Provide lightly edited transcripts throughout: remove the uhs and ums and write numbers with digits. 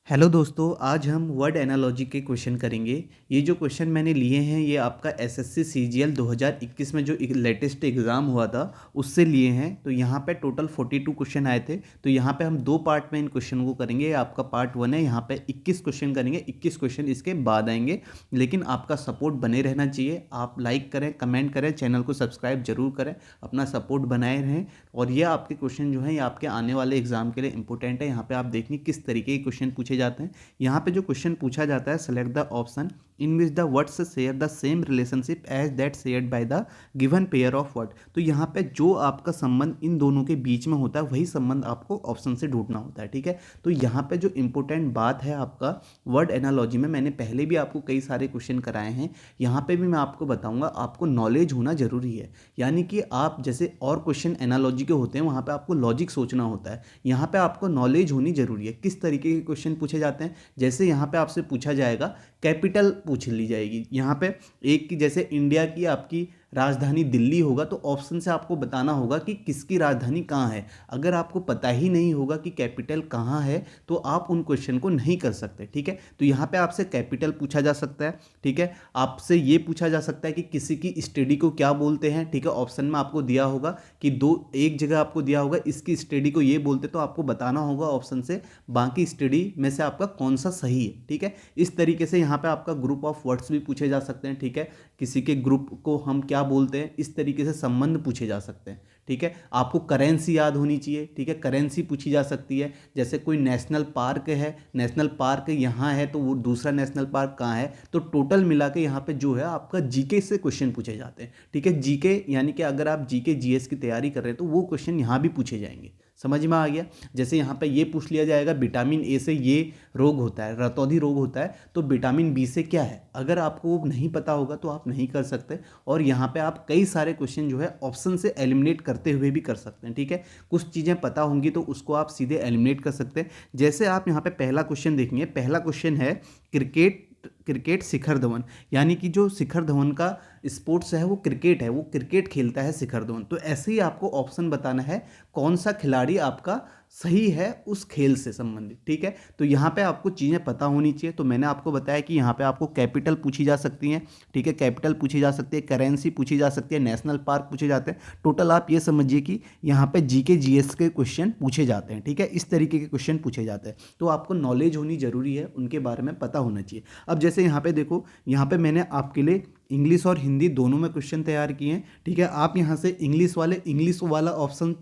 Hello दोस्तों, आज हम वर्ड एनालॉजी के क्वेश्चन करेंगे। ये जो क्वेश्चन मैंने लिए हैं ये आपका एसएससी सीजीएल 2021 में जो लेटेस्ट एग्ज़ाम हुआ था उससे लिए हैं। तो यहाँ पे टोटल 42 क्वेश्चन आए थे। तो यहाँ पे हम दो पार्ट में इन क्वेश्चन को करेंगे। ये आपका पार्ट 1 है। यहाँ पे 21 क्वेश्चन करेंगे, 21 क्वेश्चन इसके बाद आएंगे। लेकिन आपका सपोर्ट बने रहना चाहिए। आप लाइक करें, कमेंट करें, चैनल को सब्सक्राइब जरूर करें, अपना सपोर्ट बनाए रहें। और ये आपके क्वेश्चन जो हैं ये आपके आने वाले एग्जाम के लिए इंपॉर्टेंट है। यहाँ पे आप देखिए किस तरीके के क्वेश्चन पूछे जाते हैं। यहाँ पे जो क्वेश्चन पूछा जाता है, select the option in which the words share the same relationship as that shared by the given pair of word. तो यहाँ पे जो आपका संबंध इन दोनों के बीच में होता है वही संबंध आपको ऑप्शन से ढूंढना होता है। ठीक है, तो यहाँ पे जो इंपॉर्टेंट बात है आपका वर्ड एनालॉजी में, मैंने पहले भी आपको कई सारे क्वेश्चन कराए हैं, यहाँ पे भी मैं आपको बताऊंगा। आपको नॉलेज होना जरूरी है। यानी कि आप जैसे और क्वेश्चन एनालॉजी के होते हैं वहाँ पे आपको लॉजिक सोचना होता है, यहाँ पे आपको नॉलेज होनी जरूरी है। किस तरीके के क्वेश्चन पूछे जाते हैं, जैसे यहाँ पे आपसे पूछा जाएगा, कैपिटल पूछ ली जाएगी यहाँ पे एक की, जैसे इंडिया की आपकी राजधानी दिल्ली होगा तो ऑप्शन से आपको बताना होगा कि किसकी राजधानी कहाँ है। अगर आपको पता ही नहीं होगा कि कैपिटल कहाँ है तो आप उन क्वेश्चन को नहीं कर सकते। ठीक है, तो यहाँ पे आपसे कैपिटल पूछा जा सकता है। ठीक है, आपसे ये पूछा जा सकता है कि किसी की स्टडी को क्या बोलते हैं। ठीक है, ऑप्शन में आपको दिया होगा कि दो, एक जगह आपको दिया होगा इसकी स्टडी को ये बोलते, तो आपको बताना होगा ऑप्शन से बाकी स्टडी में से आपका कौन सा सही है। ठीक है, इस तरीके से यहाँ पे आपका ग्रुप ऑफ वर्ड्स भी पूछे जा सकते हैं। ठीक है, किसी के ग्रुप को हम क्या बोलते हैं, इस तरीके से संबंध पूछे जा सकते हैं। ठीक है, आपको करेंसी याद होनी चाहिए। ठीक है, करेंसी पूछी जा सकती है। जैसे कोई नेशनल पार्क है, नेशनल पार्क यहाँ है तो वो दूसरा नेशनल पार्क कहाँ है, तो टोटल मिला के यहाँ पे जो है आपका जीके से क्वेश्चन पूछे जाते हैं। ठीक है, जीके यानी कि अगर आप जीके जीएस की तैयारी कर रहे हैं तो वो क्वेश्चन यहाँ भी पूछे जाएंगे। समझ में आ गया। जैसे यहाँ पे ये पूछ लिया जाएगा, विटामिन ए से ये रोग होता है, रतौंधी रोग होता है, तो विटामिन बी से क्या है। अगर आपको वो नहीं पता होगा तो आप नहीं कर सकते। और यहाँ पे आप कई सारे क्वेश्चन जो है ऑप्शन से एलिमिनेट करते हुए भी कर सकते हैं। ठीक है, कुछ चीज़ें पता होंगी तो उसको आप सीधे एलिमिनेट कर सकते हैं। जैसे आप यहाँ पे पहला क्वेश्चन देखेंगे, पहला क्वेश्चन है क्रिकेट क्रिकेट शिखर धवन, यानी कि जो शिखर धवन का स्पोर्ट्स है वो क्रिकेट है, वो क्रिकेट खेलता है शिखर धवन। तो ऐसे ही आपको ऑप्शन बताना है कौन सा खिलाड़ी आपका सही है उस खेल से संबंधित। ठीक है, तो यहाँ पे आपको चीज़ें पता होनी चाहिए। तो मैंने आपको बताया कि यहाँ पे आपको कैपिटल पूछी जा सकती हैं। ठीक है, कैपिटल पूछी जा सकती है, करेंसी पूछी जा सकती है, नेशनल पार्क पूछे जाते हैं। टोटल आप ये समझिए कि यहाँ पे जीके जीएस के क्वेश्चन पूछे जाते हैं। ठीक है, इस तरीके के क्वेश्चन पूछे जाते हैं। तो आपको नॉलेज होनी जरूरी है, उनके बारे में पता होना चाहिए। अब जैसे यहाँ पे देखो, यहाँ पे मैंने आपके लिए इंग्लिश और हिंदी दोनों में क्वेश्चन तैयार किए हैं। ठीक है, आप यहाँ से इंग्लिश वाला ऑप्शन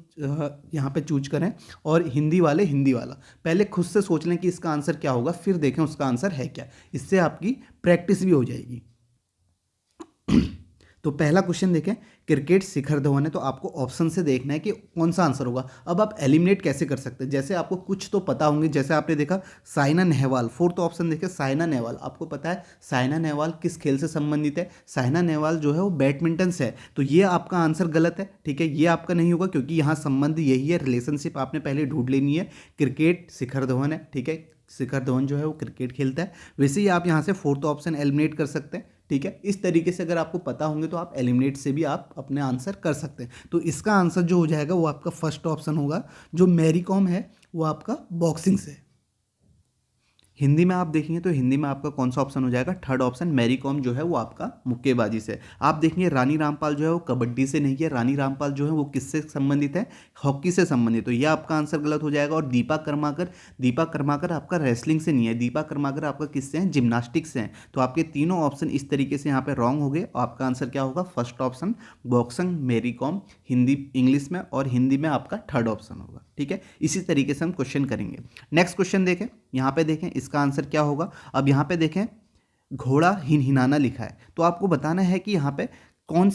यहाँ पे चूज करें और हिंदी वाले हिंदी वाला। पहले खुद से सोच लें कि इसका आंसर क्या होगा, फिर देखें उसका आंसर है क्या। इससे आपकी प्रैक्टिस भी हो जाएगी। तो पहला क्वेश्चन देखें, क्रिकेट शिखर धवन है, तो आपको ऑप्शन से देखना है कि कौन सा आंसर होगा। अब आप एलिमिनेट कैसे कर सकते हैं, जैसे आपको कुछ तो पता होंगे। जैसे आपने देखा साइना नेहवाल, फोर्थ ऑप्शन देखे साइना नेहवाल, आपको पता है साइना नेहवाल किस खेल से संबंधित है। साइना नेहवाल जो है वो बैडमिंटन से है, तो ये आपका आंसर गलत है। ठीक है, ये आपका नहीं होगा क्योंकि यहाँ संबंध यही है, रिलेशनशिप आपने पहले ढूंढ लेनी है। क्रिकेट शिखर धवन है। ठीक है, शिखर धवन जो है वो क्रिकेट खेलता है। वैसे ही आप यहाँ से फोर्थ ऑप्शन एलिमिनेट कर सकते हैं। ठीक है, इस तरीके से अगर आपको पता होंगे तो आप एलिमिनेट से भी आप अपने आंसर कर सकते हैं। तो इसका आंसर जो हो जाएगा वो आपका फर्स्ट ऑप्शन होगा। जो मैरी कॉम है वो आपका बॉक्सिंग से है। हिंदी में आप देखेंगे तो हिंदी में आपका कौन सा ऑप्शन हो जाएगा, थर्ड ऑप्शन मैरी कॉम जो है वो आपका मुक्केबाजी से। आप देखेंगे रानी रामपाल जो है वो कबड्डी से नहीं है, रानी रामपाल जो है वो किससे संबंधित है, हॉकी से संबंधित। तो ये आपका आंसर गलत हो जाएगा। और दीपा कर्माकर आपका रेसलिंग से नहीं है, दीपा कर्माकर आपका किससे हैं, जिम्नास्टिक्स से हैं। तो आपके तीनों ऑप्शन इस तरीके से यहाँ पे रॉन्ग हो गए। आपका आंसर क्या होगा, first option boxing Mary Kom, Hindi English में, और हिंदी में आपका थर्ड ऑप्शन होगा। ठीक है, इसी तरीके से हम क्वेश्चन करेंगे। नेक्स्ट क्वेश्चन देखें, यहाँ पे देखें इसका आंसर क्या होगा। अब यहाँ पे देखें घोड़ा हिनहिनाना लिखा है, तो आपको बताना है कि यहाँ पे कौन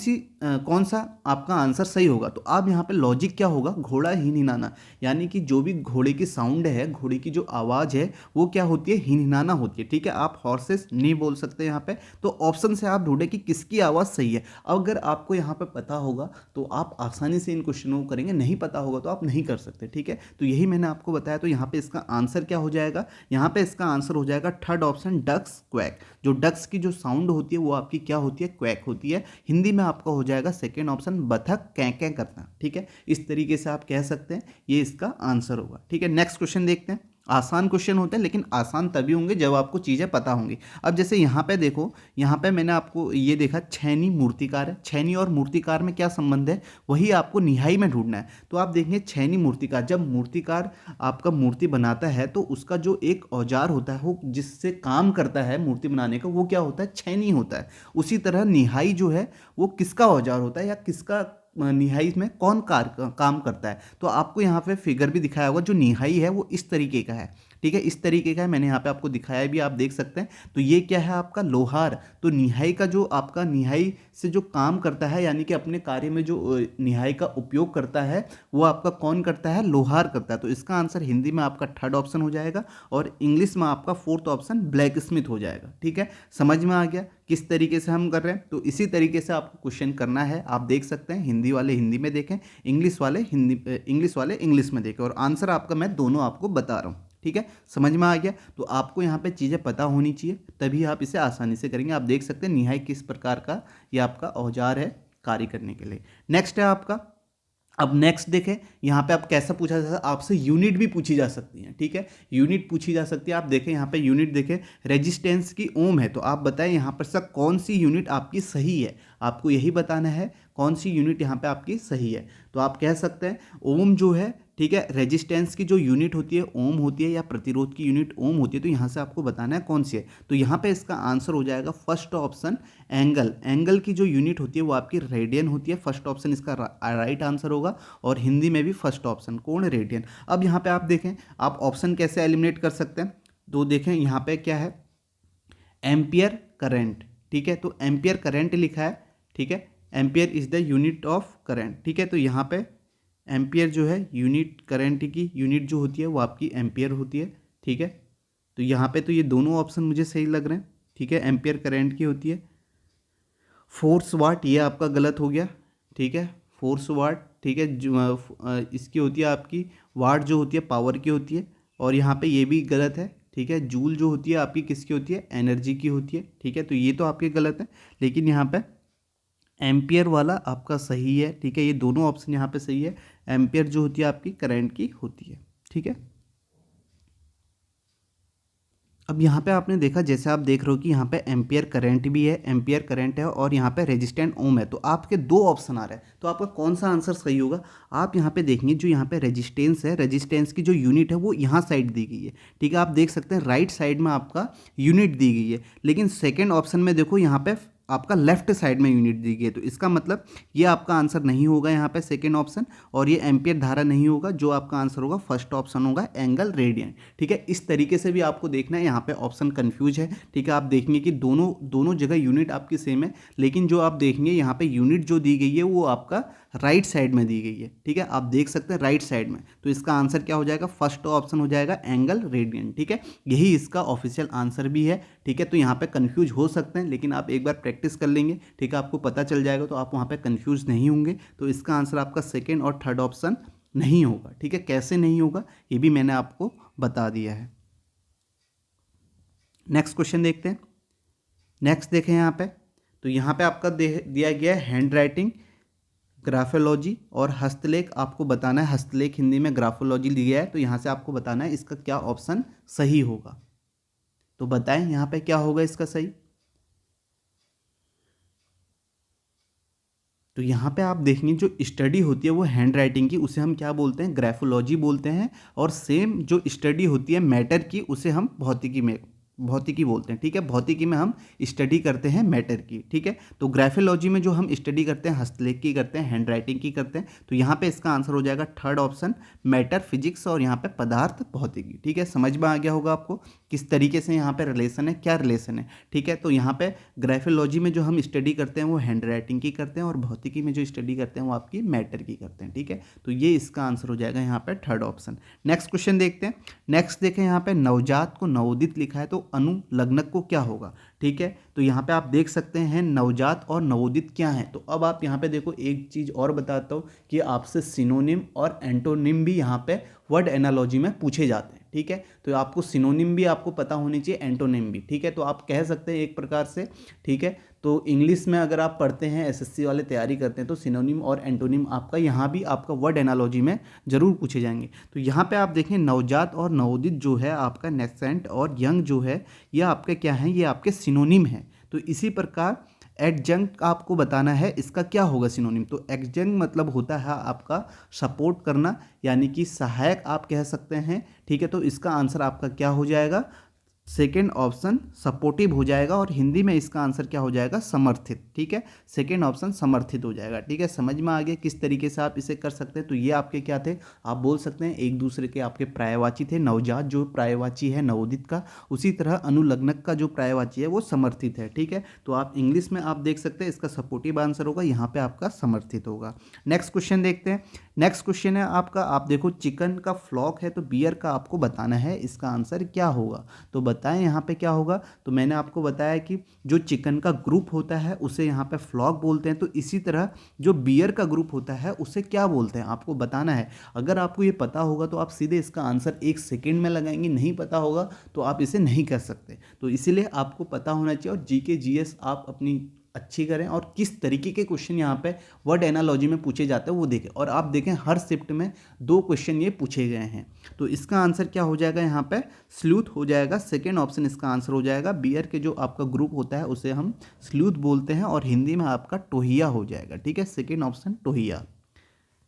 सा आपका आंसर सही होगा। तो आप यहाँ पे लॉजिक क्या होगा, घोड़ा हिनहिनाना, यानी कि जो भी घोड़े की साउंड है, घोड़े की जो आवाज़ है वो क्या होती है, हिनहिनाना होती है। ठीक है, आप हॉर्सेस नहीं बोल सकते यहाँ पे। तो ऑप्शन से आप ढूंढे कि किसकी आवाज़ सही है। अगर आपको यहाँ पे पता होगा तो आप आसानी से इन क्वेश्चनों को करेंगे, नहीं पता होगा तो आप नहीं कर सकते। ठीक है, तो यही मैंने आपको बताया। तो यहाँ पे इसका आंसर क्या हो जाएगा, यहाँ पे इसका आंसर हो जाएगा थर्ड ऑप्शन डक्स क्वैक। जो डक्स की जो साउंड होती है वो आपकी क्या होती है, क्वैक होती है। हिंदी में आपका हो जाएगा सेकेंड ऑप्शन बतख कैं कैं करना। ठीक है, इस तरीके से आप कह सकते हैं, ये इसका आंसर होगा। ठीक है, नेक्स्ट क्वेश्चन देखते हैं। आसान क्वेश्चन होते हैं, लेकिन आसान तभी होंगे जब आपको चीज़ें पता होंगी। अब जैसे यहाँ पे देखो, यहाँ पे मैंने आपको ये देखा छैनी मूर्तिकार है। छैनी और मूर्तिकार में क्या संबंध है, वही आपको निहाई में ढूंढना है। तो आप देखेंगे छैनी मूर्तिकार, जब मूर्तिकार आपका मूर्ति बनाता है तो उसका जो एक औजार होता है, वो जिससे काम करता है मूर्ति बनाने का, वो क्या होता है, छैनी होता है। उसी तरह निहाई जो है वो किसका औजार होता है, या किसका निहाई में कौन काम करता है। तो आपको यहाँ पे फिगर भी दिखाया होगा, जो निहाई है वो इस तरीके का है, ठीक है, इस तरीके का है। मैंने यहाँ पे आपको दिखाया भी, आप देख सकते हैं। तो ये क्या है, आपका लोहार। तो निहाई का जो आपका निहाई से जो काम करता है, यानी कि अपने कार्य में जो निहाई का उपयोग करता है, वो आपका कौन करता है, लोहार करता है। तो इसका आंसर हिंदी में आपका थर्ड ऑप्शन हो जाएगा, और इंग्लिश में आपका फोर्थ ऑप्शन ब्लैक स्मिथ हो जाएगा। ठीक है, समझ में आ गया किस तरीके से हम कर रहे हैं। तो इसी तरीके से आपको क्वेश्चन करना है। आप देख सकते हैं, हिंदी वाले हिंदी में देखें, इंग्लिश वाले इंग्लिश में देखें, और आंसर आपका मैं दोनों आपको बता रहा हूँ। ठीक है, समझ में आ गया। तो आपको यहाँ पे चीज़ें पता होनी चाहिए, तभी आप इसे आसानी से करेंगे। आप देख सकते हैं निहाई किस प्रकार का ये आपका औजार है कार्य करने के लिए। नेक्स्ट है आपका, अब नेक्स्ट देखें, यहाँ पे आप कैसा पूछा जा सकता है, आपसे यूनिट भी पूछी जा सकती है। ठीक है, यूनिट पूछी जा सकती है। आप देखें यहाँ पे यूनिट देखें, रेजिस्टेंस की ओम है, तो आप बताएं यहाँ पर सर कौन सी यूनिट आपकी सही है। आपको यही बताना है कौन सी यूनिट यहाँ पे आपकी सही है। तो आप कह सकते हैं ओम जो है, ठीक है, रेजिस्टेंस की जो यूनिट होती है ओम होती है, या प्रतिरोध की यूनिट ओम होती है। तो यहाँ से आपको बताना है कौन सी है। तो यहाँ पे इसका आंसर हो जाएगा फर्स्ट ऑप्शन एंगल। एंगल की जो यूनिट होती है वो आपकी रेडियन होती है। फर्स्ट ऑप्शन इसका राइट आंसर होगा, और हिंदी में भी फर्स्ट ऑप्शन कौन, रेडियन। अब यहाँ पे आप देखें, आप ऑप्शन कैसे एलिमिनेट कर सकते हैं। तो देखें यहाँ पे क्या है, एम्पियर करंट। ठीक है, तो एम्पियर करंट लिखा है। ठीक है, ampere is the unit of current. ठीक है, तो यहाँ पे एम्पियर जो है यूनिट, करंट की यूनिट जो होती है वो आपकी एम्पियर होती है। ठीक है, तो यहाँ पे तो ये दोनों ऑप्शन मुझे सही लग रहे हैं। ठीक है, एम्पियर करंट की होती है। फोर्स वाट ये आपका गलत हो गया। ठीक है, फोर्स वाट, ठीक है, इसकी होती है आपकी वाट जो होती है पावर की होती है, और यहाँ पे ये भी गलत है। ठीक है, जूल जो होती है आपकी किसकी होती है, एनर्जी की होती है। ठीक है, तो ये तो आपके गलत है, लेकिन यहाँ पे एम्पियर वाला आपका सही है। ठीक है, ये दोनों ऑप्शन यहाँ पे सही है। एम्पियर जो होती है आपकी करंट की होती है। ठीक है, अब यहाँ पे आपने देखा, जैसे आप देख रहे हो कि यहाँ पे एम्पियर करंट भी है, एम्पियर करंट है, और यहाँ पे रेजिस्टेंट ओम है। तो आपके दो ऑप्शन आ रहे हैं, तो आपका कौन सा आंसर सही होगा। आप यहाँ पे देखेंगे, जो यहाँ पे रेजिस्टेंस है, रेजिस्टेंस की जो यूनिट है वो यहाँ साइड दी गई है। ठीक है, आप देख सकते हैं राइट साइड में आपका यूनिट दी गई है, लेकिन सेकेंड ऑप्शन में देखो यहाँ पे आपका लेफ्ट साइड में यूनिट दी गई है। तो इसका मतलब ये आपका आंसर नहीं होगा यहाँ पे सेकेंड ऑप्शन, और ये एम्पियर धारा नहीं होगा। जो आपका आंसर होगा फर्स्ट ऑप्शन होगा एंगल रेडियन। ठीक है, इस तरीके से भी आपको देखना है। यहाँ पे ऑप्शन कंफ्यूज है। ठीक है, आप देखेंगे कि दोनों जगह यूनिट आपकी सेम है, लेकिन जो आप देखेंगे यहाँ पे यूनिट जो दी गई है वो आपका राइट साइड में दी गई है। ठीक है, आप देख सकते हैं राइट साइड में। तो इसका आंसर क्या हो जाएगा, फर्स्ट ऑप्शन हो जाएगा एंगल रेडियन। ठीक है, यही इसका ऑफिशियल आंसर भी है। ठीक है, तो यहाँ पे कंफ्यूज हो सकते हैं, लेकिन आप एक बार प्रैक्टिस कर लेंगे, ठीक है, आपको पता चल जाएगा, तो आप वहाँ पे कंफ्यूज नहीं होंगे। तो इसका आंसर आपका सेकेंड और थर्ड ऑप्शन नहीं होगा। ठीक है, कैसे नहीं होगा ये भी मैंने आपको बता दिया है। नेक्स्ट क्वेश्चन देखते हैं। नेक्स्ट देखें यहाँ पे, तो यहाँ पे आपका दिया गया है हैंड राइटिंग, ग्राफोलॉजी और हस्तलेख। आपको बताना है, हस्तलेख हिंदी में ग्राफोलॉजी दिया है, तो यहाँ से आपको बताना है इसका क्या ऑप्शन सही होगा। तो बताएं यहाँ पे क्या होगा इसका सही। तो यहाँ पे आप देखेंगे, जो स्टडी होती है वो हैंड राइटिंग की, उसे हम क्या बोलते हैं, ग्राफोलॉजी बोलते हैं। और सेम जो स्टडी होती है मैटर की, उसे हम भौतिकी बोलते हैं। ठीक है, भौतिकी में हम स्टडी करते हैं मैटर की। ठीक है, तो ग्राफोलॉजी में जो हम स्टडी करते हैं हस्तलेख की करते हैं, हैंड राइटिंग की करते हैं। तो यहाँ पे इसका आंसर हो जाएगा थर्ड ऑप्शन मैटर फिजिक्स, और यहाँ पे पदार्थ भौतिकी। ठीक है, समझ में आ गया होगा आपको किस तरीके से यहाँ पे रिलेशन है, क्या रिलेशन है। ठीक है, तो यहाँ पे ग्राफोलॉजी में जो हम स्टडी करते हैं वो हैंड राइटिंग की करते हैं, और भौतिकी में जो स्टडी करते हैं वो आपकी मैटर की करते हैं। ठीक है, तो ये इसका आंसर हो जाएगा यहाँ पे थर्ड ऑप्शन। नेक्स्ट क्वेश्चन देखते हैं। नेक्स्ट देखें, यहाँ पे नवजात को नवोदित लिखा है, तो अनुलग्नक को क्या होगा। ठीक है, तो यहाँ पे आप देख सकते हैं नवजात और नवोदित क्या है। तो अब आप यहाँ पे देखो, एक चीज़ और बताता हूँ कि आपसे सिनोनिम और एंटोनिम भी यहाँ पे वर्ड एनालॉजी में पूछे जाते हैं। ठीक है। तो आपको सिनोनिम भी आपको पता होनी चाहिए, एंटोनिम भी, ठीक है। तो आप कह सकते हैं एक प्रकार से, ठीक है। तो इंग्लिश में अगर आप पढ़ते हैं, एसएससी वाले तैयारी करते हैं, तो सिनोनिम और एंटोनिम आपका यहाँ भी आपका वर्ड एनालॉजी में जरूर पूछे जाएंगे। तो यहाँ पे आप देखें नवजात और नवोदित जो है आपका, नेसेंट और यंग जो है, ये आपके क्या हैं, ये आपके सिनोनिम हैं। तो इसी प्रकार एडजंक्ट आपको बताना है इसका क्या होगा सिनोनिम। तो एडजंक्ट मतलब होता है आपका सपोर्ट करना, यानी कि सहायक आप कह सकते हैं, ठीक है। तो इसका आंसर आपका क्या हो जाएगा, सेकेंड ऑप्शन सपोर्टिव हो जाएगा, और हिंदी में इसका आंसर क्या हो जाएगा, समर्थित, ठीक है। सेकेंड ऑप्शन समर्थित हो जाएगा, ठीक है। समझ में आ गया किस तरीके से आप इसे कर सकते हैं। तो ये आपके क्या थे, आप बोल सकते हैं एक दूसरे के आपके पर्यायवाची थे। नवजात जो पर्यायवाची है नवोदित का, उसी तरह अनुलग्नक का जो पर्यायवाची है वो समर्थित है, ठीक है। तो आप इंग्लिश में आप देख सकते हैं इसका सपोर्टिव आंसर होगा, यहाँ पे आपका समर्थित होगा। नेक्स्ट क्वेश्चन देखते हैं। नेक्स्ट क्वेश्चन है आपका, आप देखो चिकन का फ्लॉक है, तो बियर का आपको बताना है इसका आंसर क्या होगा। तो बताएं यहाँ पे क्या होगा। तो मैंने आपको बताया कि जो चिकन का ग्रुप होता है उसे यहाँ पे फ्लॉक बोलते हैं। तो इसी तरह जो बियर का ग्रुप होता है उसे क्या बोलते हैं आपको बताना है। अगर आपको ये पता होगा तो आप सीधे इसका आंसर 1 सेकेंड में लगाएंगे, नहीं पता होगा तो आप इसे नहीं कर सकते। तो इसीलिए आपको पता होना चाहिए, और जीके जीएस आप अपनी अच्छी करें, और किस तरीके के क्वेश्चन यहाँ पे वर्ड एनालॉजी में पूछे जाते हैं वो देखें। और आप देखें हर शिफ्ट में 2 क्वेश्चन ये पूछे गए हैं। तो इसका आंसर क्या हो जाएगा, यहाँ पे स्लूथ हो जाएगा, सेकेंड ऑप्शन इसका आंसर हो जाएगा। बियर के जो आपका ग्रुप होता है उसे हम स्लूथ बोलते हैं, और हिंदी में आपका टोहिया हो जाएगा, ठीक है। सेकेंड ऑप्शन टोहिया।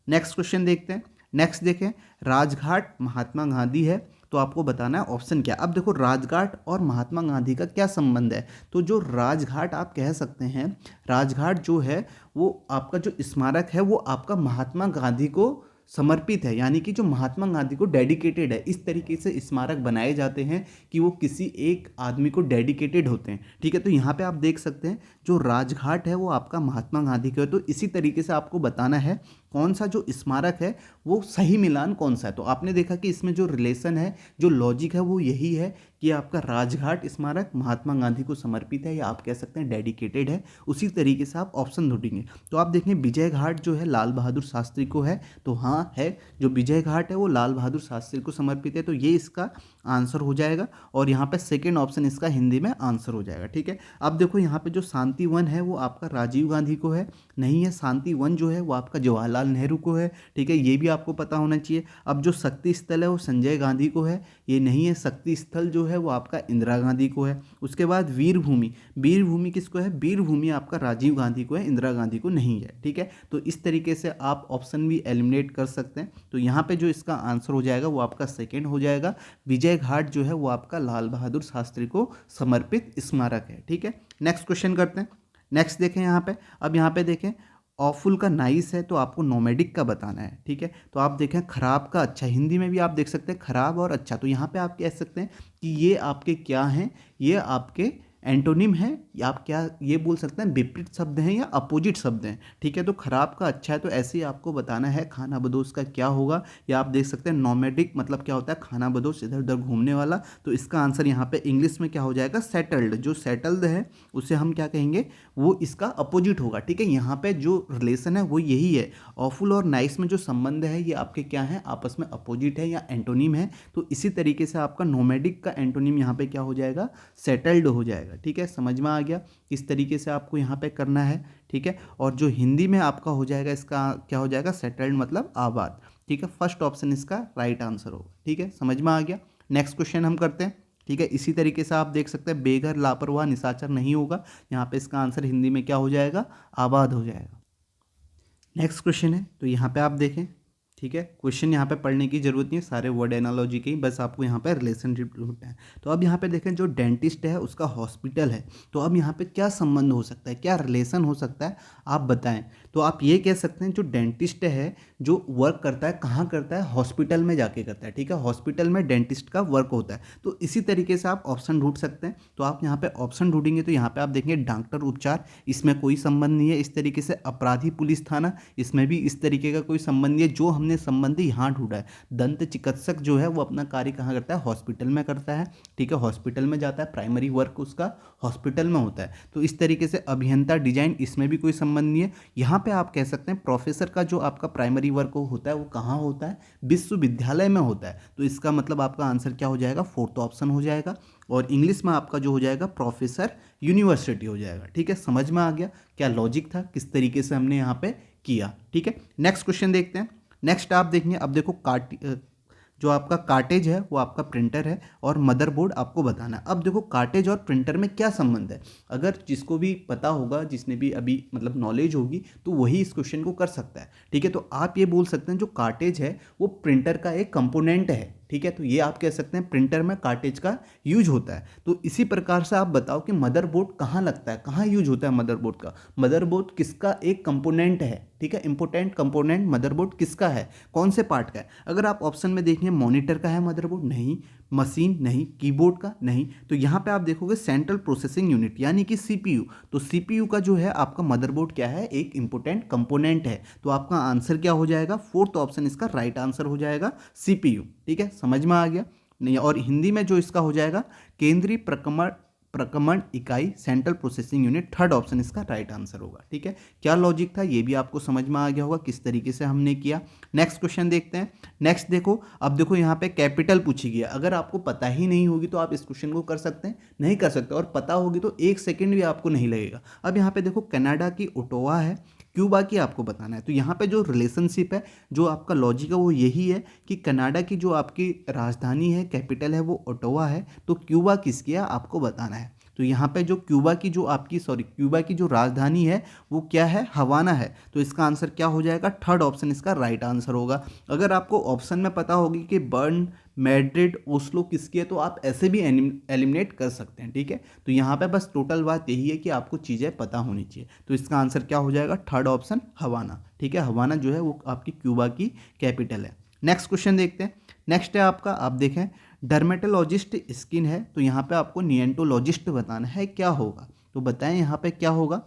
नेक्स्ट क्वेश्चन देखते हैं। नेक्स्ट देखें, राजघाट महात्मा गांधी है, तो आपको बताना है ऑप्शन क्या। अब देखो राजघाट और महात्मा गांधी का क्या संबंध है। तो जो राजघाट आप कह सकते हैं, राजघाट जो है वो आपका जो स्मारक है वो आपका महात्मा गांधी को समर्पित है, यानी कि जो महात्मा गांधी को डेडिकेटेड है। इस तरीके से स्मारक बनाए जाते हैं कि वो किसी एक आदमी को डेडिकेटेड होते हैं, ठीक है। तो यहाँ पे आप देख सकते हैं जो राजघाट है वो आपका महात्मा गांधी का है। तो इसी तरीके से आपको बताना है कौन सा जो स्मारक है वो सही मिलान कौन सा है। तो आपने देखा कि इसमें जो रिलेशन है, जो लॉजिक है वो यही है कि आपका राजघाट स्मारक महात्मा गांधी को समर्पित है, या आप कह सकते हैं डेडिकेटेड है। उसी तरीके से आप ऑप्शन ढूंढेंगे। तो आप देखें विजय घाट जो है लाल बहादुर शास्त्री को है, तो हाँ है, जो विजय घाट है वो लाल बहादुर शास्त्री को समर्पित है। तो ये इसका आंसर हो जाएगा, और यहाँ पे सेकेंड ऑप्शन इसका हिंदी में आंसर हो जाएगा, ठीक है। अब देखो यहाँ पे जो शांति वन है वो आपका राजीव गांधी को है, नहीं है। शांति वन जो है वो आपका जवाहरलाल नेहरू को है, ठीक है, ये भी आपको पता होना चाहिए। अब जो शक्ति स्थल है वो संजय गांधी को है, ये नहीं है। शक्ति स्थल जो है वो आपका इंदिरा गांधी को है। उसके बाद वीरभूमि, वीरभूमि किसको है, वीरभूमि आपका राजीव गांधी को है, इंदिरा गांधी को नहीं है, ठीक है। तो इस तरीके से आप ऑप्शन भी एलिमिनेट कर सकते हैं। तो यहाँ पे जो इसका आंसर हो जाएगा वो आपका सेकेंड हो जाएगा। विजय घाट जो है वो आपका लाल बहादुर शास्त्री को समर्पित स्मारक है, ठीक है। नेक्स्ट क्वेश्चन करते हैं। नेक्स्ट देखें यहाँ पे, अब यहाँ पे देखें ऑफुल का नाइस है, तो आपको नोमैडिक का बताना है, ठीक है। तो आप देखें खराब का अच्छा, हिंदी में भी आप देख सकते हैं खराब और अच्छा। तो यहाँ पे आप कह सकते हैं कि ये आपके क्या हैं, ये आपके एंटोनिम है, या आप क्या ये बोल सकते हैं विपरीत शब्द हैं या अपोजिट शब्द हैं, ठीक है। तो खराब का अच्छा है, तो ऐसे ही आपको बताना है खाना बदोश का क्या होगा, या आप देख सकते हैं नॉमेडिक मतलब क्या होता है, खाना बदोश इधर उधर घूमने वाला। तो इसका आंसर यहाँ पे इंग्लिश में क्या हो जाएगा, सेटल्ड। जो सेटल्ड है उसे हम क्या कहेंगे, वो इसका अपोजिट होगा, ठीक है। यहाँ पे जो रिलेशन है वो यही है। ऑफुल और नाइस में जो संबंध है ये आपके क्या है, आपस में अपोजिट है या एंटोनिम है। तो इसी तरीके से आपका नोमैडिक का एंटोनिम यहाँ पे क्या हो जाएगा, सेटल्ड हो जाएगा, ठीक है। समझ में आ गया किस तरीके से आपको यहाँ पे करना है, ठीक है। और जो हिंदी में आपका हो जाएगा, इसका क्या हो जाएगा, सेटल्ड मतलब आबाद, ठीक है। फर्स्ट ऑप्शन इसका राइट आंसर होगा, ठीक है। समझ में आ गया। नेक्स्ट क्वेश्चन हम करते हैं, ठीक है। इसी तरीके से आप देख सकते हैं बेघर लापरवाह निशाचर नहीं होगा, यहाँ पे इसका आंसर हिंदी में क्या हो जाएगा, आबाद हो जाएगा। नेक्स्ट क्वेश्चन है, तो यहाँ पे आप देखें, ठीक है। क्वेश्चन यहाँ पे पढ़ने की जरूरत नहीं है, सारे वर्ड एनालॉजी के ही, बस आपको यहाँ पे रिलेशनशिप ढूंढना है। तो अब यहाँ पे देखें जो डेंटिस्ट है उसका हॉस्पिटल है, तो अब यहाँ पे क्या संबंध हो सकता है, क्या रिलेशन हो सकता है, आप बताएं। तो आप ये कह सकते हैं जो डेंटिस्ट है जो वर्क करता है कहाँ करता है, हॉस्पिटल में जाके करता है, ठीक है। हॉस्पिटल में डेंटिस्ट का वर्क होता है। तो इसी तरीके से आप ऑप्शन ढूंढ सकते हैं। तो आप यहाँ पे ऑप्शन ढूंढेंगे तो यहाँ पे आप देखेंगे डॉक्टर उपचार, इसमें कोई संबंध नहीं है। इस तरीके से अपराधी पुलिस थाना, इसमें भी इस तरीके का कोई संबंध नहीं है। जो हमने हमने संबंध यहाँ ढूंढा है। दंत चिकित्सक जो है वो अपना कार्य कहाँ करता है, हॉस्पिटल में करता है, ठीक है, हॉस्पिटल में जाता है, प्राइमरी वर्क उसका हॉस्पिटल में होता है। तो इस तरीके से अभियंता डिजाइन, इसमें भी कोई संबंध नहीं है। यहाँ पे आप कह सकते हैं प्रोफेसर का जो आपका प्राइमरी वर्क होता है वो कहाँ होता है, विश्वविद्यालय में होता है। तो इसका मतलब आपका आंसर क्या हो जाएगा, फोर्थ ऑप्शन हो जाएगा। और इंग्लिश में आपका जो हो जाएगा प्रोफेसर यूनिवर्सिटी हो जाएगा, ठीक है। समझ में आ गया क्या लॉजिक था, किस तरीके से हमने यहाँ पे किया, ठीक है। नेक्स्ट क्वेश्चन देखते हैं। नेक्स्ट आप देखेंगे, अब देखो जो आपका कार्टेज है वो आपका प्रिंटर है और मदरबोर्ड आपको बताना है। अब देखो कार्टेज और प्रिंटर में क्या संबंध है, अगर जिसको भी पता होगा, जिसने भी अभी मतलब नॉलेज होगी, तो वही इस क्वेश्चन को कर सकता है, ठीक है। तो आप ये बोल सकते हैं जो कार्टेज है वो प्रिंटर का एक कंपोनेंट है, ठीक है। तो ये आप कह सकते हैं प्रिंटर में कार्टेज का यूज होता है। तो इसी प्रकार से आप बताओ कि मदरबोर्ड कहाँ लगता है, कहाँ यूज होता है मदरबोर्ड का, मदरबोर्ड किसका एक कंपोनेंट है, ठीक है। इंपोर्टेंट कंपोनेंट मदरबोर्ड किसका है, कौन से पार्ट का है। अगर आप ऑप्शन में देखेंगे मॉनिटर का है मदरबोर्ड, नहीं, मशीन नहीं, कीबोर्ड का नहीं, तो यहाँ पे आप देखोगे सेंट्रल प्रोसेसिंग यूनिट यानी कि सीपीयू। तो सीपीयू का जो है आपका मदरबोर्ड क्या है, एक इंपोर्टेंट कंपोनेंट है। तो आपका आंसर क्या हो जाएगा, फोर्थ ऑप्शन इसका राइट आंसर हो जाएगा सीपीयू, ठीक है। समझ में आ गया नहीं। और हिंदी में जो इसका हो जाएगा केंद्रीय प्रकमण इकाई, central processing unit, third option इसका राइट आंसर होगा, ठीक है। क्या लॉजिक था ये भी आपको समझ में आ गया होगा किस तरीके से हमने किया। नेक्स्ट क्वेश्चन देखते हैं। नेक्स्ट देखो, अब देखो यहाँ पे कैपिटल पूछी गई है। अगर आपको पता ही नहीं होगी तो आप इस क्वेश्चन को कर सकते हैं, नहीं कर सकते, और पता होगी तो एक सेकेंड भी आपको नहीं लगेगा। अब यहाँ पे देखो कनाडा की ओटावा है, क्यूबा की आपको बताना है। तो यहाँ पे जो रिलेशनशिप है, जो आपका लॉजिक है वो यही है कि कनाडा की जो आपकी राजधानी है, कैपिटल है, वो ओटावा है। तो क्यूबा किसकी है आपको बताना है। तो यहाँ पे जो क्यूबा की जो राजधानी है वो क्या है, हवाना है। तो इसका आंसर क्या हो जाएगा, थर्ड ऑप्शन इसका राइट आंसर होगा। अगर आपको ऑप्शन में पता होगी कि बर्न, मैड्रिड, ओस्लो किसकी है, तो आप ऐसे भी एलिमिनेट कर सकते हैं, ठीक है। तो यहाँ पे बस टोटल बात यही है कि आपको चीज़ें पता होनी चाहिए। तो इसका आंसर क्या हो जाएगा, थर्ड ऑप्शन हवाना, ठीक है। हवाना जो है वो आपकी क्यूबा की कैपिटल है। नेक्स्ट क्वेश्चन देखते हैं। नेक्स्ट है आपका, आप देखें डर्मेटोलॉजिस्ट स्किन है, तो यहाँ पे आपको नियंटोलॉजिस्ट बताना है क्या होगा। तो बताएं यहाँ पे क्या होगा।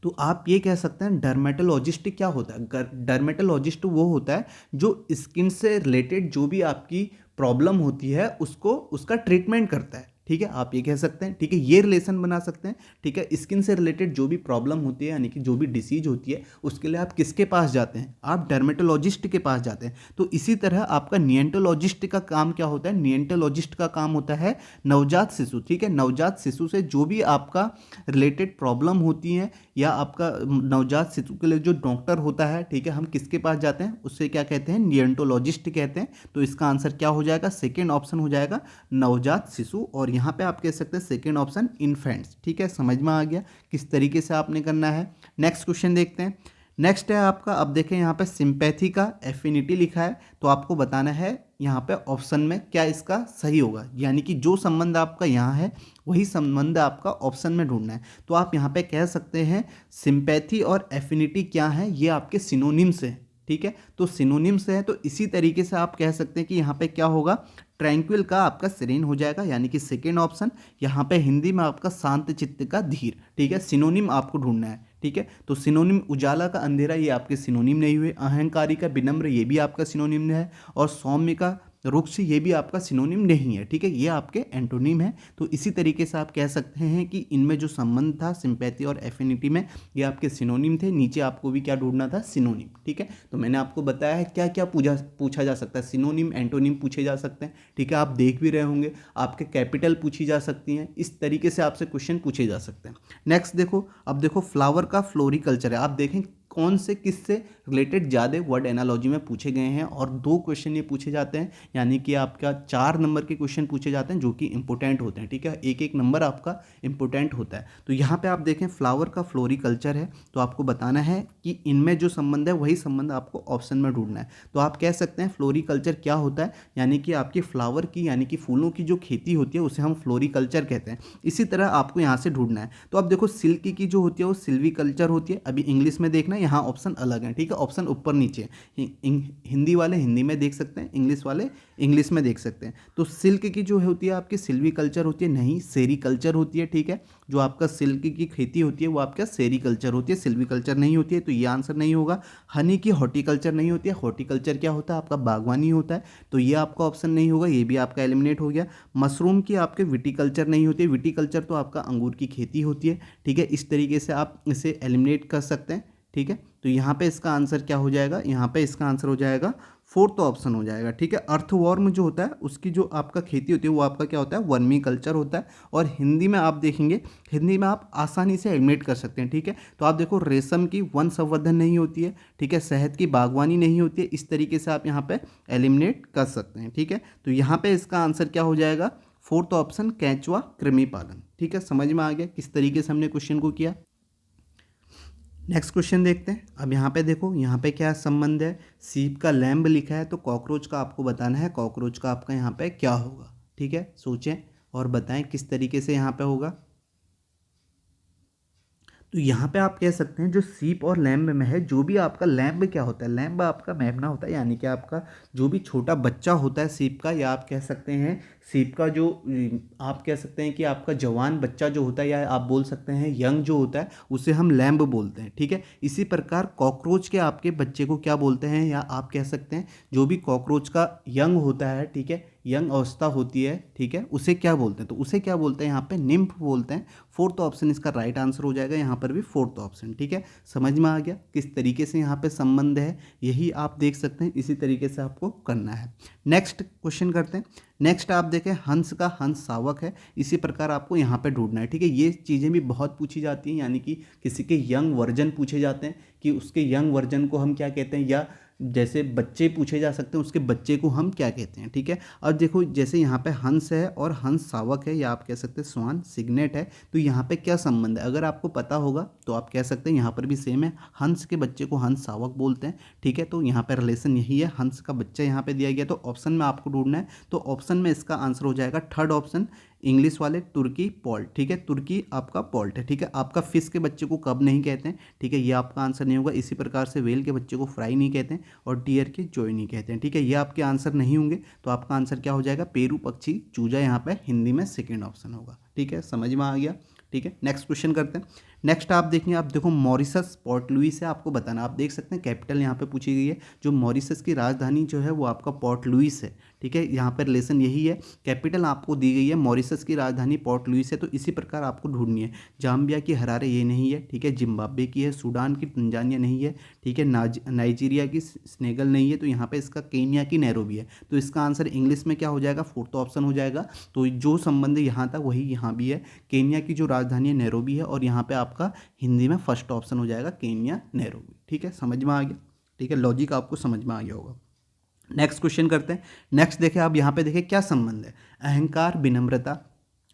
तो आप ये कह सकते हैं डर्मेटोलॉजिस्ट क्या होता है। डर्मेटोलॉजिस्ट वो होता है जो स्किन से रिलेटेड जो भी आपकी प्रॉब्लम होती है उसको उसका ट्रीटमेंट करता है, ठीक है। आप ये कह सकते हैं, ठीक है, ये रिलेशन बना सकते हैं, ठीक है। स्किन से रिलेटेड जो भी प्रॉब्लम होती है यानी कि जो भी डिसीज होती है उसके लिए आप किसके पास जाते हैं, आप डर्मेटोलॉजिस्ट के पास जाते हैं। तो इसी तरह आपका नियंटोलॉजिस्ट का काम क्या होता है, नियंटोलॉजिस्ट का काम होता है नवजात शिशु, ठीक है। नवजात शिशु से जो भी आपका रिलेटेड प्रॉब्लम होती है या आपका नवजात शिशु के लिए जो डॉक्टर होता है, ठीक है, हम किसके पास जाते हैं, उससे क्या कहते हैं, नियंटोलॉजिस्ट कहते हैं। तो इसका आंसर क्या हो जाएगा, सेकेंड ऑप्शन हो जाएगा नवजात शिशु। और यहाँ पे आप कह सकते हैं सेकेंड ऑप्शन इन्फेंट्स, ठीक है। समझ में आ गया किस तरीके से आपने करना है। नेक्स्ट क्वेश्चन देखते हैं। नेक्स्ट है आपका, अब देखें यहाँ पे सिंपैथी का एफिनिटी लिखा है, तो आपको बताना है यहाँ पे ऑप्शन में क्या इसका सही होगा, यानी कि जो संबंध आपका यहाँ है वही संबंध आपका ऑप्शन में ढूंढना है। तो आप यहाँ पे कह सकते हैं सिंपैथी और एफिनिटी क्या है, ये आपके सिनोनिम्स है, ठीक है। तो सिनोनिम्स है, तो इसी तरीके से आप कह सकते हैं कि यहाँ पे क्या होगा, ट्रैंक्विल का आपका सेरेन हो जाएगा, यानी कि सेकेंड ऑप्शन। यहाँ पे हिंदी में आपका शांत चित्त का धीर, ठीक है। सिनोनिम आपको ढूंढना है, ठीक है। तो सिनोनिम उजाला का अंधेरा ये आपके सिनोनिम नहीं हुए, अहंकारी का विनम्र ये भी आपका सिनोनिम है, और सौम्य का रुक्ष ये भी आपका सिनोनिम नहीं है, ठीक है। ये आपके एंटोनिम है। तो इसी तरीके से आप कह सकते हैं कि इनमें जो संबंध था सिंपैथी और एफिनिटी में, ये आपके सिनोनिम थे। नीचे आपको भी क्या ढूंढना था, सिनोनिम, ठीक है। तो मैंने आपको बताया है क्या क्या पूछा जा सकता है, सिनोनिम, एंटोनिम पूछे जा सकते हैं, ठीक है। आप देख भी रहे होंगे, आपके कैपिटल पूछी जा सकती हैं, इस तरीके से आपसे क्वेश्चन पूछे जा सकते हैं। नेक्स्ट देखो, अब देखो फ्लावर का फ्लोरिकल्चर है। आप देखें कौन से किससे रिलेटेड ज़्यादा वर्ड एनालॉजी में पूछे गए हैं, और 2 क्वेश्चन ये पूछे जाते हैं, यानी कि आपका 4 नंबर के क्वेश्चन पूछे जाते हैं जो कि इंपॉर्टेंट होते हैं, ठीक है। एक एक नंबर आपका इंपॉर्टेंट होता है। तो यहाँ पे आप देखें फ्लावर का फ्लोरिकल्चर है, तो आपको बताना है कि इनमें जो संबंध है वही संबंध आपको ऑप्शन में ढूंढना है। तो आप कह सकते हैं फ्लोरिकल्चर क्या होता है, यानी कि आपकी फ्लावर की यानी कि फूलों की जो खेती होती है उसे हम फ्लोरिकल्चर कहते हैं। इसी तरह आपको यहाँ से ढूंढना है। तो अब देखो सिल्क की जो होती है वो सिल्वीकल्चर होती है, अभी इंग्लिश में देखना यहाँ ऑप्शन अलग है, ठीक है, ऑप्शन ऊपर नीचे हिंदी वाले हिंदी में देख सकते हैं, इंग्लिश वाले इंग्लिश में देख सकते हैं। तो सिल्क की जो होती है आपकी सिल्वी कल्चर होती है, नहीं सेरी कल्चर होती है, ठीक है, जो आपका सिल्क की खेती होती है वो आपका सेरी कल्चर होती है, सिल्वी कल्चर नहीं होती है, तो ये आंसर नहीं होगा। हनी की हॉर्टिकल्चर नहीं होती है, हॉर्टिकल्चर क्या होता है आपका बागवानी होता है, तो ये आपका ऑप्शन नहीं होगा, ये भी आपका एलिमिनेट हो गया। मशरूम की आपके विटीकल्चर नहीं होती है, विटीकल्चर तो आपका अंगूर की खेती होती है, ठीक है, इस तरीके से आप इसे एलिमिनेट कर सकते हैं, ठीक है। तो यहाँ पे इसका आंसर क्या हो जाएगा, यहाँ पे इसका आंसर हो जाएगा फोर्थ ऑप्शन हो जाएगा, ठीक है। अर्थवॉर्म जो होता है उसकी जो आपका खेती होती है वो आपका क्या होता है, वर्मी कल्चर होता है। और हिंदी में आप देखेंगे, हिंदी में आप आसानी से एलिमिनेट कर सकते हैं, ठीक है। तो आप देखो रेशम की वन संवर्धन नहीं होती है, ठीक है, शहद की बागवानी नहीं होती है, इस तरीके से आप यहाँ पे एलिमिनेट कर सकते हैं, ठीक है। तो यहाँ पे इसका आंसर क्या हो जाएगा, फोर्थ ऑप्शन केंचुआ कृमि पालन, ठीक है। समझ में आ गया किस तरीके से हमने क्वेश्चन को किया। नेक्स्ट क्वेश्चन देखते हैं। अब यहाँ पे देखो, यहाँ पे क्या संबंध है, सीप का लैम्ब लिखा है, तो कॉकरोच का आपको बताना है, कॉकरोच का आपका यहाँ पे क्या होगा, ठीक है। सोचें और बताएं किस तरीके से यहाँ पे होगा। तो यहाँ पे आप कह सकते हैं जो सीप और लैम्ब में है, जो भी आपका लैम्ब क्या होता है, लैम्ब आपका मेमना होता है, यानी कि आपका जो भी छोटा बच्चा होता है सीप का, या आप कह सकते हैं सीप का जो आप कह सकते हैं कि आपका जवान बच्चा जो होता है, या आप बोल सकते हैं यंग जो होता है, उसे हम लैम्ब बोलते हैं, ठीक है। इसी प्रकार कॉकरोच के आपके बच्चे को क्या बोलते हैं, या आप कह सकते हैं जो भी कॉकरोच का यंग होता है, ठीक है, यंग अवस्था होती है, ठीक है, उसे क्या बोलते हैं, तो उसे क्या बोलते हैं यहाँ पे निम्फ बोलते हैं। फोर्थ ऑप्शन इसका राइट आंसर हो जाएगा, यहाँ पर भी फोर्थ ऑप्शन, ठीक है। समझ में आ गया किस तरीके से यहाँ पे संबंध है, यही आप देख सकते हैं, इसी तरीके से आपको करना है। नेक्स्ट क्वेश्चन करते हैं। नेक्स्ट आप देखें, हंस का हंस शावक है, इसी प्रकार आपको यहाँ पे ढूंढना है, ठीक है। ये चीज़ें भी बहुत पूछी जाती हैं, यानी कि किसी के यंग वर्जन पूछे जाते हैं कि उसके यंग वर्जन को हम क्या कहते हैं, या जैसे बच्चे पूछे जा सकते हैं उसके बच्चे को हम क्या कहते हैं, ठीक है। अब देखो जैसे यहाँ पे हंस है और हंस शावक है, या आप कह सकते हैं स्वान सिग्नेट है, तो यहाँ पे क्या संबंध है, अगर आपको पता होगा तो आप कह सकते हैं यहाँ पर भी सेम है, हंस के बच्चे को हंस शावक बोलते हैं, ठीक है। तो यहाँ पे रिलेशन यही है, हंस का बच्चा यहाँ पे दिया गया, तो ऑप्शन में आपको ढूंढना है, तो ऑप्शन में इसका आंसर हो जाएगा थर्ड ऑप्शन, इंग्लिश वाले तुर्की पॉल्ट, ठीक है, तुर्की आपका पॉल्ट है, ठीक है। आपका फिश के बच्चे को कब नहीं कहते हैं, ठीक है, ये आपका आंसर नहीं होगा। इसी प्रकार से वेल के बच्चे को फ्राई नहीं कहते हैं, और डियर के जोई नहीं कहते हैं, ठीक है, ये आपके आंसर नहीं होंगे। तो आपका आंसर क्या हो जाएगा, पेरू पक्षी चूजा यहाँ पे हिंदी में सेकेंड ऑप्शन होगा, ठीक है। समझ में आ गया, ठीक है। नेक्स्ट क्वेश्चन करते हैं। नेक्स्ट आप देखेंगे, आप देखो मॉरिशस पोर्ट लुइस है, आपको बताना, आप देख सकते हैं कैपिटल यहाँ पे पूछी गई है, जो मॉरिशस की राजधानी जो है वो आपका पोर्ट लुइस है, ठीक है। यहाँ पर रिलेशन यही है, कैपिटल आपको दी गई है, मॉरिशस की राजधानी पोर्ट लुइस है, तो इसी प्रकार आपको ढूंढनी है। जाम्बिया की हरारे ये नहीं है, ठीक है, जिम्बाब्वे की है, सूडान की तंजानिया नहीं है, ठीक है, नाइजीरिया की स्नेगल नहीं है, तो यहाँ पे इसका केन्या की नैरोबी है। तो इसका आंसर इंग्लिश में क्या हो जाएगा, फोर्थ ऑप्शन हो जाएगा। तो जो संबंध यहाँ था वही यहाँ भी है, केन्या की जो राजधानी है नैरोबी है, और यहाँ पे आपका हिंदी में फर्स्ट ऑप्शन हो जाएगा केन्या नैरोबी, ठीक है। समझ में आ गया, ठीक है, लॉजिक आपको समझ में आ गया होगा। नेक्स्ट क्वेश्चन करते हैं। नेक्स्ट देखें, आप यहाँ पे देखें क्या संबंध है, अहंकार विनम्रता,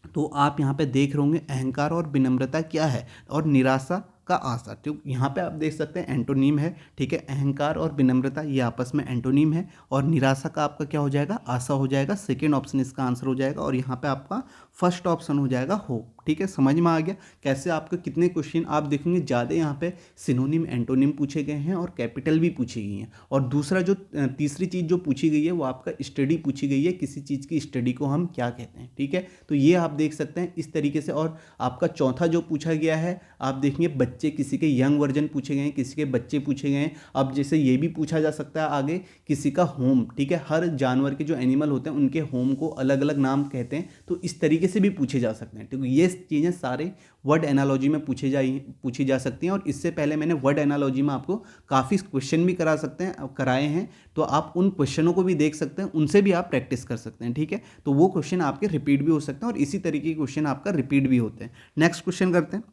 तो आप यहाँ पे देख रहे होंगे अहंकार और विनम्रता क्या है, और निराशा का आशा, तो यहाँ पे आप देख सकते हैं एंटोनीम है, ठीक है। अहंकार और विनम्रता ये आपस में एंटोनीम है, और निराशा का आपका क्या हो जाएगा, आशा हो जाएगा, सेकेंड ऑप्शन इसका आंसर हो जाएगा, और यहाँ पे आपका फर्स्ट ऑप्शन हो जाएगा होप, ठीक है। समझ में आ गया कैसे आपके कितने क्वेश्चन आप देखेंगे ज़्यादा यहाँ पे सिनोनिम एंटोनिम पूछे गए हैं, और कैपिटल भी पूछी गई हैं। और दूसरा जो तीसरी चीज़ जो पूछी गई है वो आपका स्टडी पूछी गई है, किसी चीज़ की स्टडी को हम क्या कहते हैं, ठीक है। तो ये आप देख सकते हैं इस तरीके से। और आपका चौथा जो पूछा गया है, आप देखेंगे बच्चे, किसी के यंग वर्जन पूछे गए हैं, किसी के बच्चे पूछे गए हैं। अब जैसे ये भी पूछा जा सकता है आगे, किसी का होम, ठीक है, हर जानवर के जो एनिमल होते हैं उनके होम को अलग अलग नाम कहते हैं, तो इस तरीके से भी पूछे जा सकते हैं, ठीक है। ये चीज़ें सारे वर्ड एनालॉजी में पूछी जा सकती हैं। और इससे पहले मैंने वर्ड एनालॉजी में आपको काफ़ी क्वेश्चन भी कराए हैं, तो आप उन क्वेश्चनों को भी देख सकते हैं, उनसे भी आप प्रैक्टिस कर सकते हैं, ठीक है। तो वो क्वेश्चन आपके रिपीट भी हो सकते हैं, और इसी तरीके के क्वेश्चन आपका रिपीट भी होते हैं। नेक्स्ट क्वेश्चन करते हैं।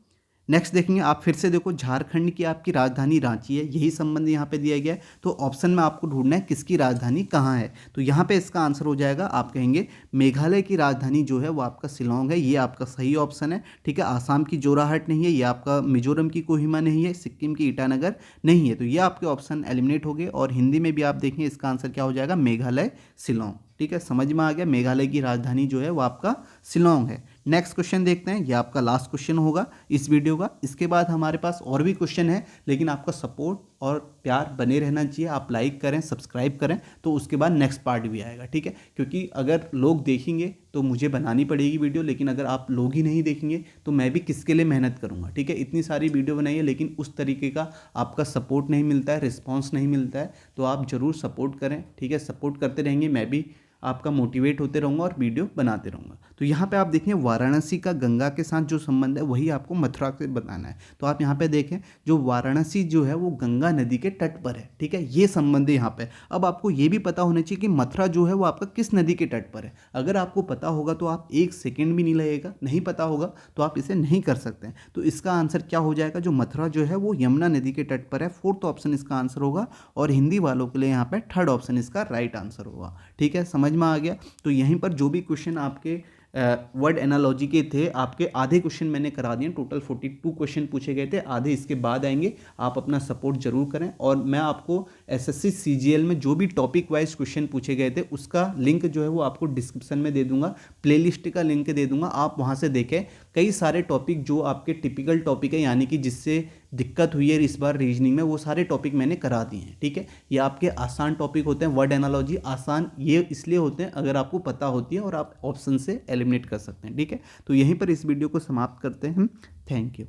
नेक्स्ट देखेंगे, आप फिर से देखो झारखंड की आपकी राजधानी रांची है, यही संबंध यहाँ पे दिया गया है। तो ऑप्शन में आपको ढूंढना है किसकी राजधानी कहाँ है, तो यहाँ पे इसका आंसर हो जाएगा, आप कहेंगे मेघालय की राजधानी जो है वो आपका शिलोंग है, ये आपका सही ऑप्शन है, ठीक है। आसाम की जोराहट नहीं है, ये आपका मिजोरम की कोहिमा नहीं है, सिक्किम की ईटानगर नहीं है, तो ये आपके ऑप्शन एलिमिनेट हो गए। और हिंदी में भी आप देखेंगे इसका आंसर क्या हो जाएगा, मेघालय शिलोंग, ठीक है। समझ में आ गया, मेघालय की राजधानी जो है वो आपका शिलोंग है, नेक्स्ट क्वेश्चन देखते हैं, ये आपका लास्ट क्वेश्चन होगा इस वीडियो का। इसके बाद हमारे पास और भी क्वेश्चन है, लेकिन आपका सपोर्ट और प्यार बने रहना चाहिए। आप लाइक करें, सब्सक्राइब करें, तो उसके बाद नेक्स्ट पार्ट भी आएगा, ठीक है। क्योंकि अगर लोग देखेंगे तो मुझे बनानी पड़ेगी वीडियो, लेकिन अगर आप लोग ही नहीं देखेंगे तो मैं भी किसके लिए मेहनत करूँगा, ठीक है। इतनी सारी वीडियो बनाई है, लेकिन उस तरीके का आपका सपोर्ट नहीं मिलता है, रिस्पॉन्स नहीं मिलता है। तो आप ज़रूर सपोर्ट करें, ठीक है। सपोर्ट करते रहेंगे, मैं भी आपका मोटिवेट होते रहूँगा और वीडियो बनाते रहूँगा। तो यहाँ पे आप देखें, वाराणसी का गंगा के साथ जो संबंध है वही आपको मथुरा से बताना है। तो आप यहाँ पे देखें, जो वाराणसी जो है वो गंगा नदी के तट पर है, ठीक है। ये संबंध है यहाँ पे। अब आपको ये भी पता होना चाहिए कि मथुरा जो है वो आपका किस नदी के तट पर है। अगर आपको पता होगा तो आप एक सेकेंड भी नहीं लगेगा, नहीं पता होगा तो आप इसे नहीं कर सकते हैं। तो इसका आंसर क्या हो जाएगा, जो मथुरा जो है वो यमुना नदी के तट पर है। फोर्थ ऑप्शन इसका आंसर होगा। और हिंदी वालों के लिए यहाँ पे थर्ड ऑप्शन इसका राइट आंसर होगा, ठीक है। समझ में आ गया। तो यहीं पर जो भी क्वेश्चन आपके वर्ड एनालॉजी के थे, आपके आधे क्वेश्चन मैंने करा दिए। टोटल 42 क्वेश्चन पूछे गए थे, आधे इसके बाद आएंगे। आप अपना सपोर्ट जरूर करें। और मैं आपको एसएससी सीजीएल में जो भी टॉपिक वाइज क्वेश्चन पूछे गए थे उसका लिंक जो है वो आपको डिस्क्रिप्शन में दे दूंगा, प्लेलिस्ट का लिंक दे दूंगा, आप वहाँ से देखें। कई सारे टॉपिक जो आपके टिपिकल टॉपिक है, यानी कि जिससे दिक्कत हुई है इस बार रीजनिंग में, वो सारे टॉपिक मैंने करा दिए हैं, ठीक है। ये आपके आसान टॉपिक होते हैं। वर्ड एनालॉजी आसान ये इसलिए होते हैं अगर आपको पता होती है और आप ऑप्शन से एलिमिनेट कर सकते हैं, ठीक है। तो यहीं पर इस वीडियो को समाप्त करते हैं। Thank you.